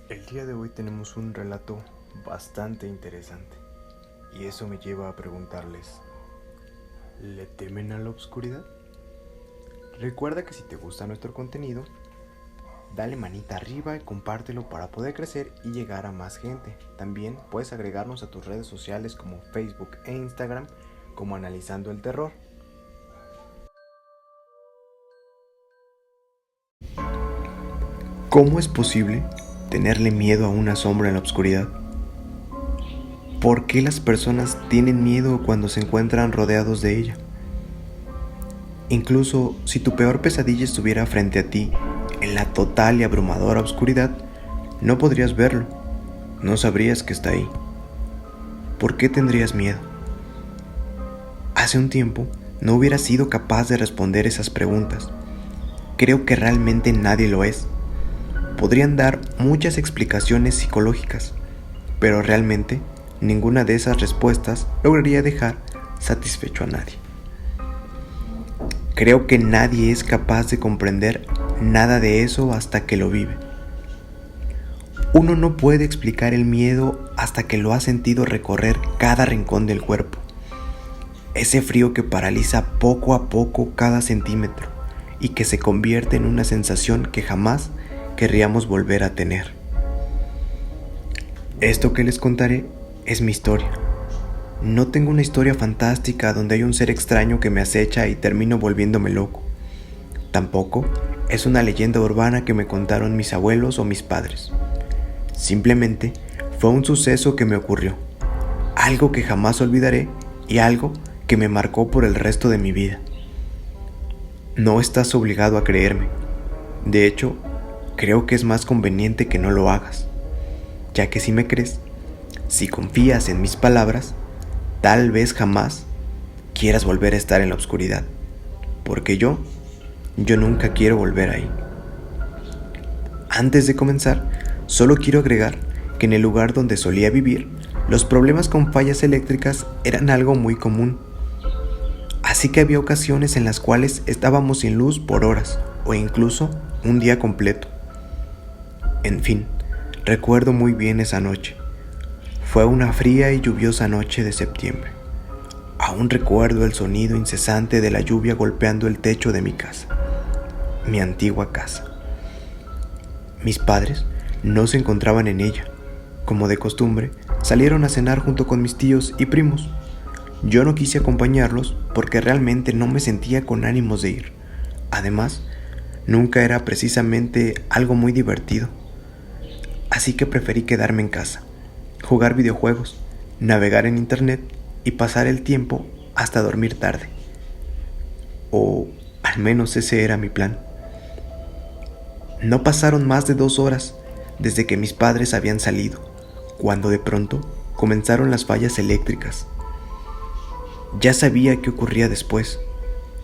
El día de hoy tenemos un relato bastante interesante y eso me lleva a preguntarles, ¿le temen a la oscuridad? Recuerda que si te gusta nuestro contenido, dale manita arriba y compártelo para poder crecer y llegar a más gente. También puedes agregarnos a tus redes sociales como Facebook e Instagram como Analizando el Terror. ¿Cómo es posible tenerle miedo a una sombra en la oscuridad? ¿Por qué las personas tienen miedo cuando se encuentran rodeados de ella? Incluso si tu peor pesadilla estuviera frente a ti, en la total y abrumadora oscuridad, no podrías verlo, no sabrías que está ahí. ¿Por qué tendrías miedo? Hace un tiempo no hubiera sido capaz de responder esas preguntas. Creo que realmente nadie lo es. Podrían dar muchas explicaciones psicológicas, pero realmente ninguna de esas respuestas lograría dejar satisfecho a nadie. Creo que nadie es capaz de comprender nada de eso hasta que lo vive. Uno no puede explicar el miedo hasta que lo ha sentido recorrer cada rincón del cuerpo. Ese frío que paraliza poco a poco cada centímetro y que se convierte en una sensación que jamás querríamos volver a tener. Esto que les contaré es mi historia. No tengo una historia fantástica donde hay un ser extraño que me acecha y termino volviéndome loco. Tampoco es una leyenda urbana que me contaron mis abuelos o mis padres. Simplemente fue un suceso que me ocurrió, algo que jamás olvidaré y algo que me marcó por el resto de mi vida. No estás obligado a creerme. De hecho, creo que es más conveniente que no lo hagas, ya que si me crees, si confías en mis palabras, tal vez jamás quieras volver a estar en la oscuridad, porque yo nunca quiero volver ahí. Antes de comenzar, solo quiero agregar que en el lugar donde solía vivir, los problemas con fallas eléctricas eran algo muy común. Así que había ocasiones en las cuales estábamos sin luz por horas o incluso un día completo. En fin, recuerdo muy bien esa noche. Fue una fría y lluviosa noche de septiembre. Aún recuerdo el sonido incesante de la lluvia golpeando el techo de mi casa, mi antigua casa. Mis padres no se encontraban en ella. Como de costumbre, salieron a cenar junto con mis tíos y primos. Yo no quise acompañarlos porque realmente no me sentía con ánimos de ir. Además, nunca era precisamente algo muy divertido. Así que preferí quedarme en casa, jugar videojuegos, navegar en internet y pasar el tiempo hasta dormir tarde. O al menos ese era mi plan. No pasaron más de 2 horas desde que mis padres habían salido, cuando de pronto comenzaron las fallas eléctricas. Ya sabía qué ocurría después.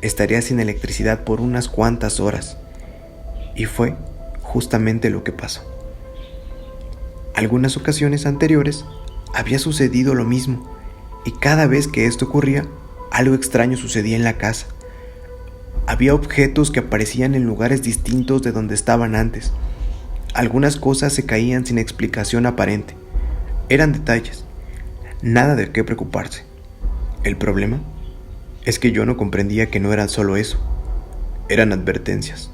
Estaría sin electricidad por unas cuantas horas. Y fue justamente lo que pasó. Algunas ocasiones anteriores había sucedido lo mismo, y cada vez que esto ocurría, algo extraño sucedía en la casa. Había objetos que aparecían en lugares distintos de donde estaban antes. Algunas cosas se caían sin explicación aparente. Eran detalles, nada de qué preocuparse. El problema es que yo no comprendía que no era solo eso. Eran advertencias.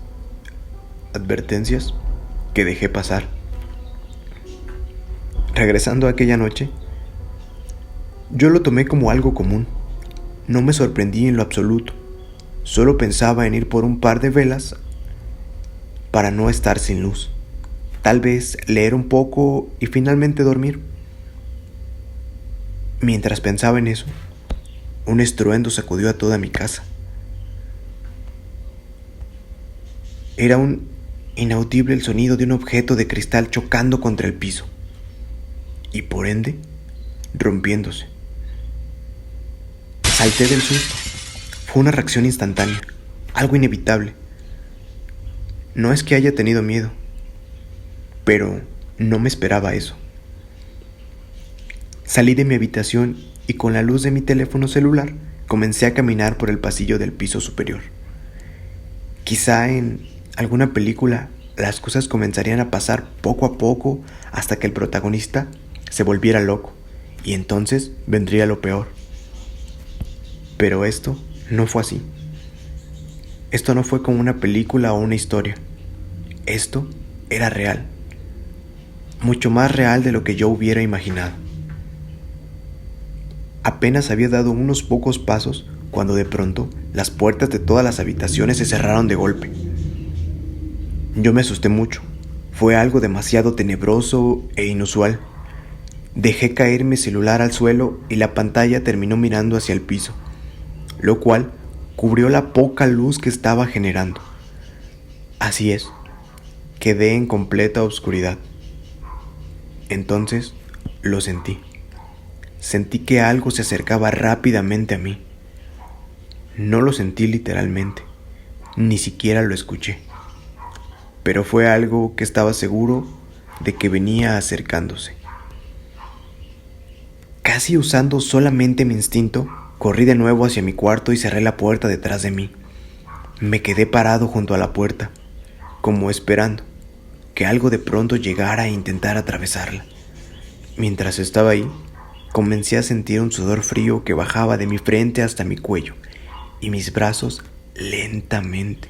Advertencias que dejé pasar. Regresando a aquella noche, yo lo tomé como algo común. No me sorprendí en lo absoluto. Solo pensaba en ir por un par de velas para no estar sin luz. Tal vez leer un poco y finalmente dormir. Mientras pensaba en eso, un estruendo sacudió a toda mi casa. Era un inaudible el sonido de un objeto de cristal chocando contra el piso y por ende rompiéndose. Salté del susto. Fue una reacción instantánea, algo inevitable. No es que haya tenido miedo, pero no me esperaba eso. Salí de mi habitación y con la luz de mi teléfono celular comencé a caminar por el pasillo del piso superior. Quizá en alguna película las cosas comenzarían a pasar poco a poco hasta que el protagonista se volviera loco, y entonces vendría lo peor. Pero esto no fue así. Esto no fue como una película o una historia. Esto era real. Mucho más real de lo que yo hubiera imaginado. Apenas había dado unos pocos pasos cuando de pronto las puertas de todas las habitaciones se cerraron de golpe. Yo me asusté mucho. Fue algo demasiado tenebroso e inusual. Dejé caer mi celular al suelo y la pantalla terminó mirando hacia el piso, lo cual cubrió la poca luz que estaba generando. Así es, quedé en completa oscuridad. Entonces lo sentí. Sentí que algo se acercaba rápidamente a mí. No lo sentí literalmente, ni siquiera lo escuché. Pero fue algo que estaba seguro de que venía acercándose. Casi usando solamente mi instinto, corrí de nuevo hacia mi cuarto y cerré la puerta detrás de mí. Me quedé parado junto a la puerta, como esperando que algo de pronto llegara e intentara atravesarla. Mientras estaba ahí, comencé a sentir un sudor frío que bajaba de mi frente hasta mi cuello y mis brazos lentamente.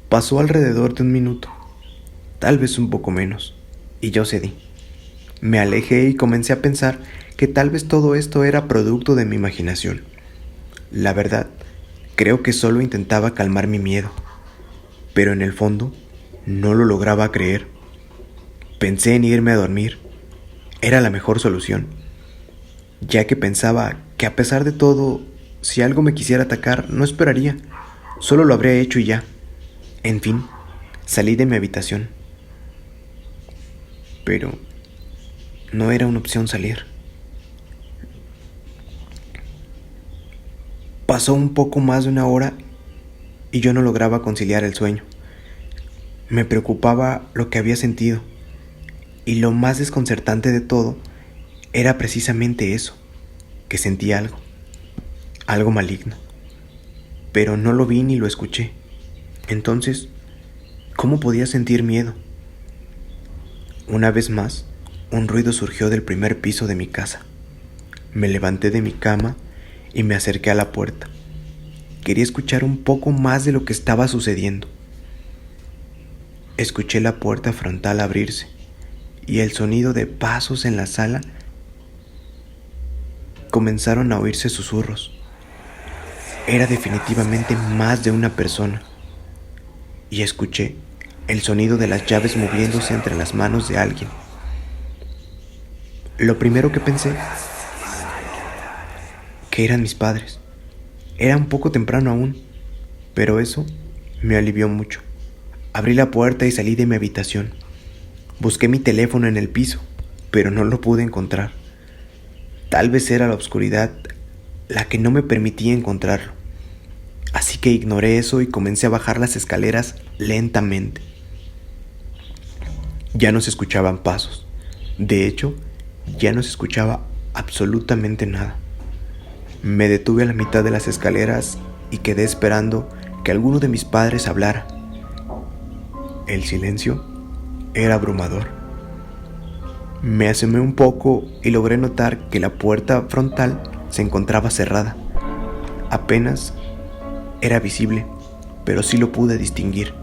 Pasó alrededor de 1 minuto, tal vez un poco menos, y yo cedí. Me alejé y comencé a pensar que tal vez todo esto era producto de mi imaginación. La verdad, creo que solo intentaba calmar mi miedo, pero en el fondo no lo lograba creer. Pensé en irme a dormir. Era la mejor solución, ya que pensaba que a pesar de todo, si algo me quisiera atacar, no esperaría, solo lo habría hecho y ya. En fin, salí de mi habitación. Pero no era una opción salir. Pasó un poco más de 1 hora y yo no lograba conciliar el sueño. Me preocupaba lo que había sentido, y lo más desconcertante de todo era precisamente eso, que sentí algo maligno, pero no lo vi ni lo escuché. Entonces, ¿cómo podía sentir miedo? Una vez más, un ruido surgió del primer piso de mi casa. Me levanté de mi cama y me acerqué a la puerta. Quería escuchar un poco más de lo que estaba sucediendo. Escuché la puerta frontal abrirse y el sonido de pasos en la sala. Comenzaron a oírse susurros. Era definitivamente más de una persona. Y escuché el sonido de las llaves moviéndose entre las manos de alguien. Lo primero que pensé, que eran mis padres. Era un poco temprano aún, pero eso me alivió mucho. Abrí la puerta y salí de mi habitación. Busqué mi teléfono en el piso, pero no lo pude encontrar. Tal vez era la oscuridad la que no me permitía encontrarlo. Así que ignoré eso y comencé a bajar las escaleras lentamente. Ya no se escuchaban pasos. De hecho, ya no se escuchaba absolutamente nada. Me detuve a la mitad de las escaleras y quedé esperando que alguno de mis padres hablara. El silencio era abrumador. Me asomé un poco y logré notar que la puerta frontal se encontraba cerrada. Apenas era visible, pero sí lo pude distinguir.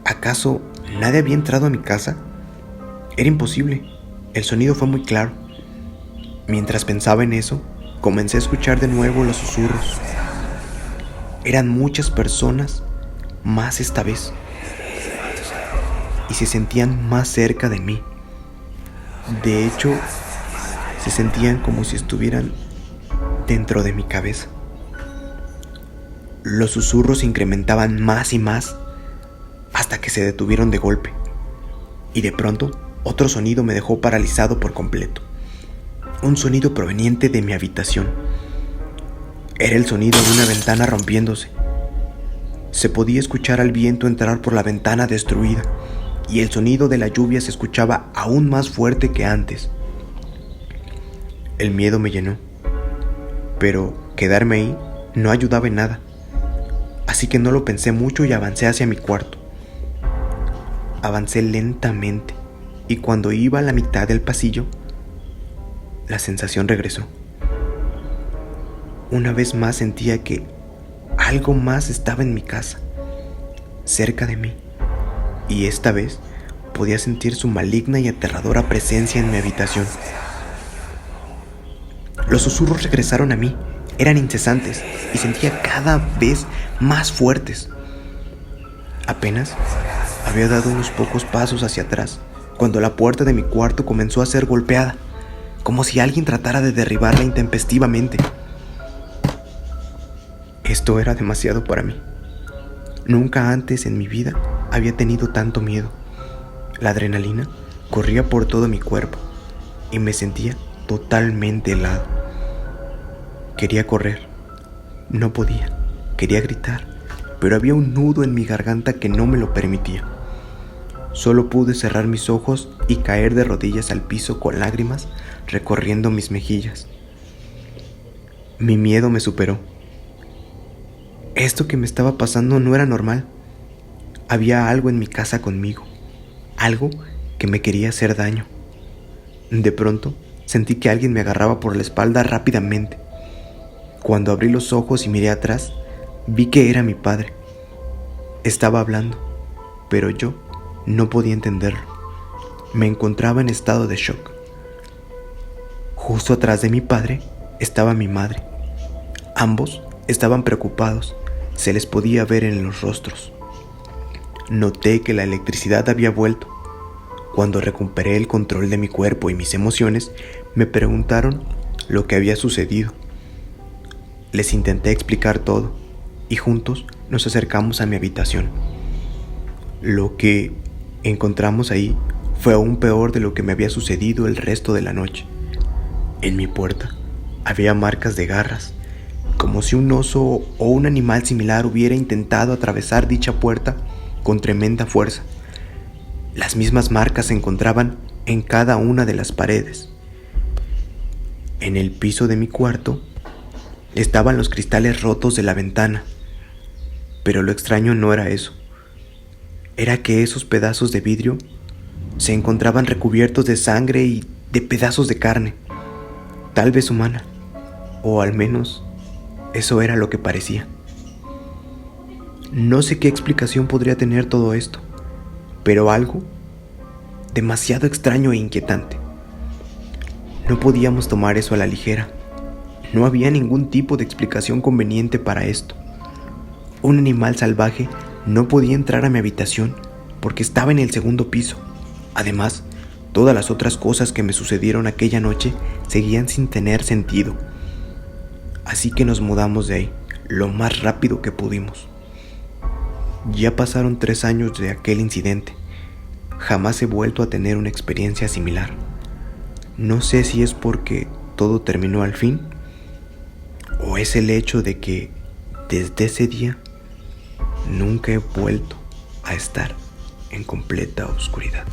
¿Acaso nadie había entrado a mi casa? Era imposible. El sonido fue muy claro. Mientras pensaba en eso, comencé a escuchar de nuevo los susurros. Eran muchas personas, más esta vez, y se sentían más cerca de mí. De hecho, se sentían como si estuvieran dentro de mi cabeza. Los susurros se incrementaban más y más hasta que se detuvieron de golpe. Y de pronto, otro sonido me dejó paralizado por completo. Un sonido proveniente de mi habitación. Era el sonido de una ventana rompiéndose. Se podía escuchar al viento entrar por la ventana destruida, y el sonido de la lluvia se escuchaba aún más fuerte que antes. El miedo me llenó, pero quedarme ahí no ayudaba en nada. así que no lo pensé mucho y avancé hacia mi cuarto. Avancé lentamente y cuando iba a la mitad del pasillo, la sensación regresó. Una vez más sentía que algo más estaba en mi casa, cerca de mí, y esta vez podía sentir su maligna y aterradora presencia en mi habitación. Los susurros regresaron a mí, eran incesantes y sentía cada vez más fuertes. Apenas había dado unos pocos pasos hacia atrás cuando la puerta de mi cuarto comenzó a ser golpeada, como si alguien tratara de derribarla intempestivamente. Esto era demasiado para mí. Nunca antes en mi vida había tenido tanto miedo. La adrenalina corría por todo mi cuerpo y me sentía totalmente helado. Quería correr, no podía, quería gritar, pero había un nudo en mi garganta que no me lo permitía. Solo pude cerrar mis ojos y caer de rodillas al piso con lágrimas recorriendo mis mejillas. Mi miedo me superó. Esto que me estaba pasando no era normal. Había algo en mi casa conmigo, algo que me quería hacer daño. De pronto, sentí que alguien me agarraba por la espalda rápidamente. Cuando abrí los ojos y miré atrás, vi que era mi padre. Estaba hablando, pero yo no podía entenderlo. Me encontraba en estado de shock. Justo atrás de mi padre estaba mi madre. Ambos estaban preocupados, se les podía ver en los rostros. Noté que la electricidad había vuelto. Cuando recuperé el control de mi cuerpo y mis emociones, me preguntaron lo que había sucedido. Les intenté explicar todo y juntos nos acercamos a mi habitación. Lo que encontramos ahí fue aún peor de lo que me había sucedido el resto de la noche. En mi puerta había marcas de garras, como si un oso o un animal similar hubiera intentado atravesar dicha puerta con tremenda fuerza. Las mismas marcas se encontraban en cada una de las paredes. En el piso de mi cuarto estaban los cristales rotos de la ventana, pero lo extraño no era eso. Era que esos pedazos de vidrio se encontraban recubiertos de sangre y de pedazos de carne, tal vez humana, o al menos eso era lo que parecía. No sé qué explicación podría tener todo esto, pero algo demasiado extraño e inquietante. No podíamos tomar eso a la ligera. No había ningún tipo de explicación conveniente para esto. Un animal salvaje no podía entrar a mi habitación porque estaba en el segundo piso. Además, todas las otras cosas que me sucedieron aquella noche seguían sin tener sentido. Así que nos mudamos de ahí lo más rápido que pudimos. Ya pasaron 3 años de aquel incidente. Jamás he vuelto a tener una experiencia similar. No sé si es porque todo terminó al fin, o es el hecho de que desde ese día nunca he vuelto a estar en completa oscuridad.